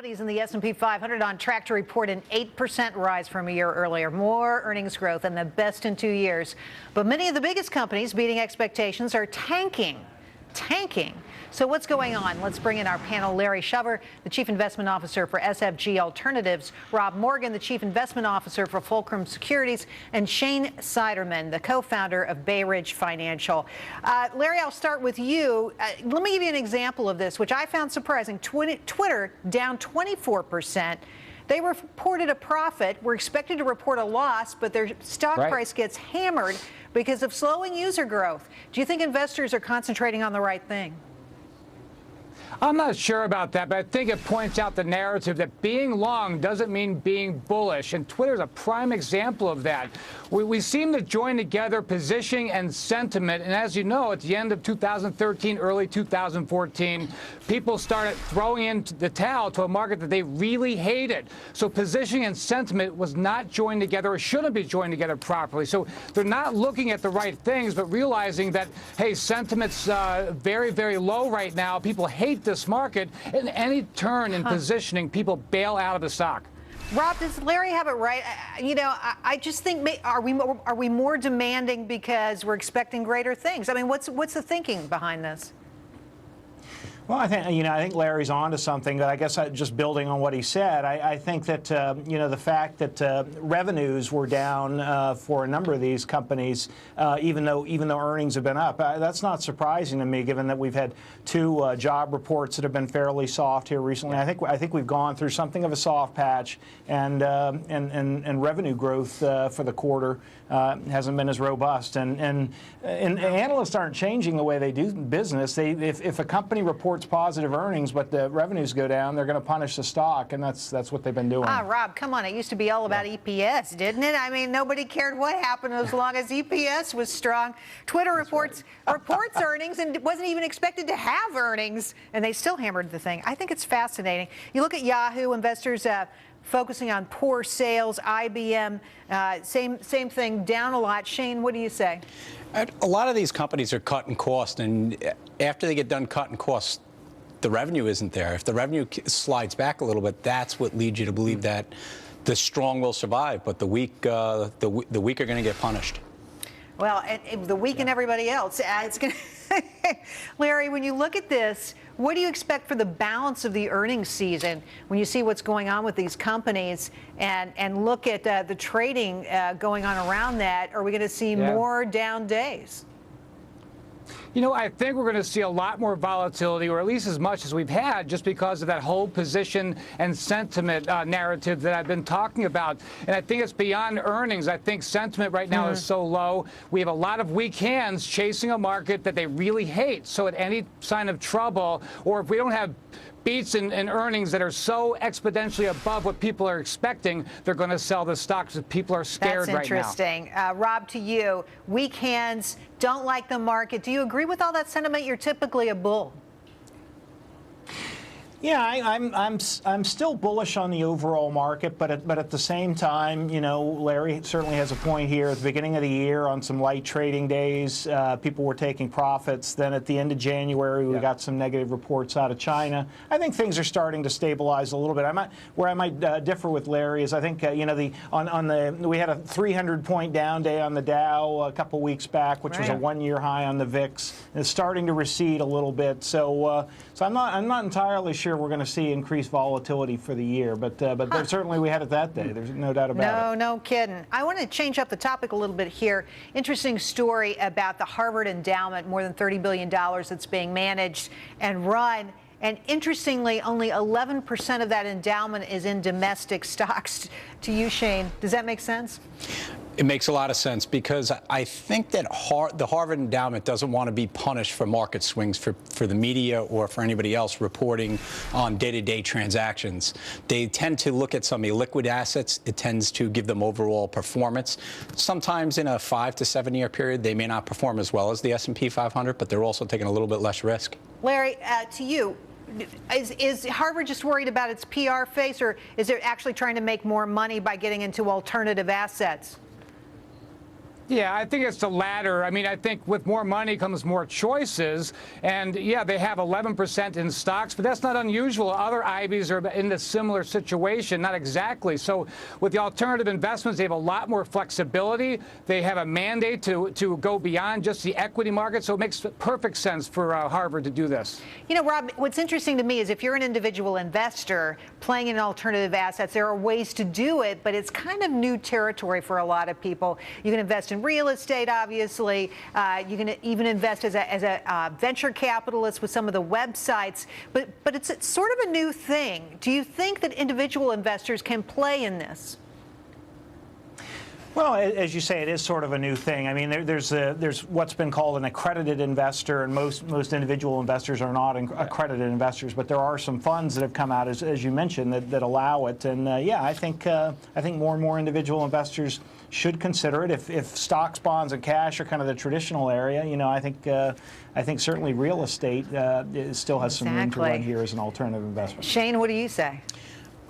Companies in the S&P 500 on track to report an 8% rise from a year earlier. More earnings growth than the best in 2 years. But many of the biggest companies beating expectations are tanking. So what's going on? Let's bring in our panel. Larry Shover, the Chief Investment Officer for SFG Alternatives, Rob Morgan, the Chief Investment Officer for Fulcrum Securities, and Shane Siderman, the co-founder of Bay Ridge Financial. Larry, I'll start with you. Let me give you an example of this, which I found surprising. Twitter down 24%. They reported a profit, were expected to report a loss, but their stock price gets hammered because of slowing user growth. Do you think investors are concentrating on the right thing? I'm not sure about that, but I think it points out the narrative that being long doesn't mean being bullish, and Twitter's a prime example of that. We seem to join together positioning and sentiment, and as you know, at the end of 2013, early 2014, people started throwing in the towel to a market that they really hated. So positioning and sentiment was not joined together, or shouldn't be joined together properly. So they're not looking at the right things, but realizing that, hey, sentiment's very, very low right now. People hate this market, and any turn in positioning, people bail out of the stock. Rob, does Larry have it right? I just think, are we more demanding because we're expecting greater things? I mean, what's the thinking behind this? Well, I think Larry's onto something, but I guess just building on what he said, I think that the fact that revenues were down for a number of these companies, even though earnings have been up, that's not surprising to me, given that we've had two job reports that have been fairly soft here recently. I think we've gone through something of a soft patch, and revenue growth for the quarter hasn't been as robust. And analysts aren't changing the way they do business. If a company reports positive earnings, but the revenues go down, they're going to punish the stock, and that's what they've been doing. Rob, come on. It used to be all about EPS, didn't it? I mean, nobody cared what happened as long as EPS was strong. Twitter reports earnings and wasn't even expected to have earnings, and they still hammered the thing. I think it's fascinating. You look at Yahoo, investors focusing on poor sales. IBM, same thing, down a lot. Shane, what do you say? A lot of these companies are cutting costs, and after they get done cutting costs, the revenue isn't there. If the revenue slides back a little bit, that's what leads you to believe that the strong will survive, but the weak are going to get punished. Well, the weak and everybody else. It's going Larry, when you look at this, what do you expect for the balance of the earnings season when you see what's going on with these companies and look at the trading going on around that? Are we going to see more down days? I think we're going to see a lot more volatility, or at least as much as we've had, just because of that whole position and sentiment narrative that I've been talking about. And I think it's beyond earnings. I think sentiment right now is so low. We have a lot of weak hands chasing a market that they really hate. So at any sign of trouble, or if we don't have beats in earnings that are so exponentially above what people are expecting, they're going to sell the stocks because people are scared right now. That's interesting. Rob, to you, weak hands, don't like the market. Do you agree with all that sentiment? You're typically a bull. Yeah, I'm still bullish on the overall market, but at the same time, Larry certainly has a point here. At the beginning of the year, on some light trading days, people were taking profits. Then at the end of January, we got some negative reports out of China. I think things are starting to stabilize a little bit. Where I might differ with Larry is I think we had a 300-point down day on the Dow a couple weeks back, which was a one-year high on the VIX. It's starting to recede a little bit. So I'm not entirely sure we're going to see increased volatility for the year, but certainly we had it that day. There's no doubt about it. No kidding. I want to change up the topic a little bit here. Interesting story about the Harvard endowment, more than $30 billion that's being managed and run. And interestingly, only 11% of that endowment is in domestic stocks. To you, Shane, does that make sense? It makes a lot of sense, because I think that the Harvard endowment doesn't want to be punished for market swings for the media or for anybody else reporting on day-to-day transactions. They tend to look at some illiquid assets. It tends to give them overall performance. Sometimes in a 5 to 7 year period, they may not perform as well as the S&P 500, but they're also taking a little bit less risk. Larry, to you, is Harvard just worried about its PR face, or is it actually trying to make more money by getting into alternative assets? Yeah, I think it's the latter. I mean, I think with more money comes more choices. And yeah, they have 11% in stocks, but that's not unusual. Other IBs are in a similar situation, not exactly. So with the alternative investments, they have a lot more flexibility. They have a mandate to go beyond just the equity market. So it makes perfect sense for Harvard to do this. You know, Rob, what's interesting to me is if you're an individual investor playing in alternative assets, there are ways to do it, but it's kind of new territory for a lot of people. You can invest in real estate, obviously. You can even invest as a venture capitalist with some of the websites, but it's sort of a new thing. Do you think that individual investors can play in this? Well, as you say, it is sort of a new thing. I mean, there's what's been called an accredited investor, and most individual investors are not accredited investors. But there are some funds that have come out, as you mentioned, that allow it. And yeah, I think more and more individual investors should consider it. If stocks, bonds, and cash are kind of the traditional area, you know, I think certainly real estate still has some room to run here as an alternative investment. Shane, what do you say?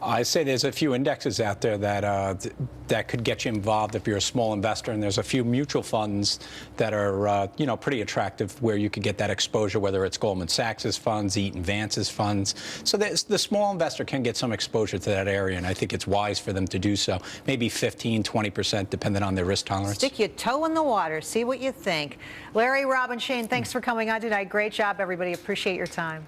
I say there's a few indexes out there that that could get you involved if you're a small investor, and there's a few mutual funds that are you know, pretty attractive where you could get that exposure, whether it's Goldman Sachs's funds, Eaton Vance's funds. So the small investor can get some exposure to that area, and I think it's wise for them to do so. Maybe 15, 20%, depending on their risk tolerance. Stick your toe in the water, see what you think. Larry, Rob, and Shane, thanks for coming on tonight. Great job, everybody. Appreciate your time.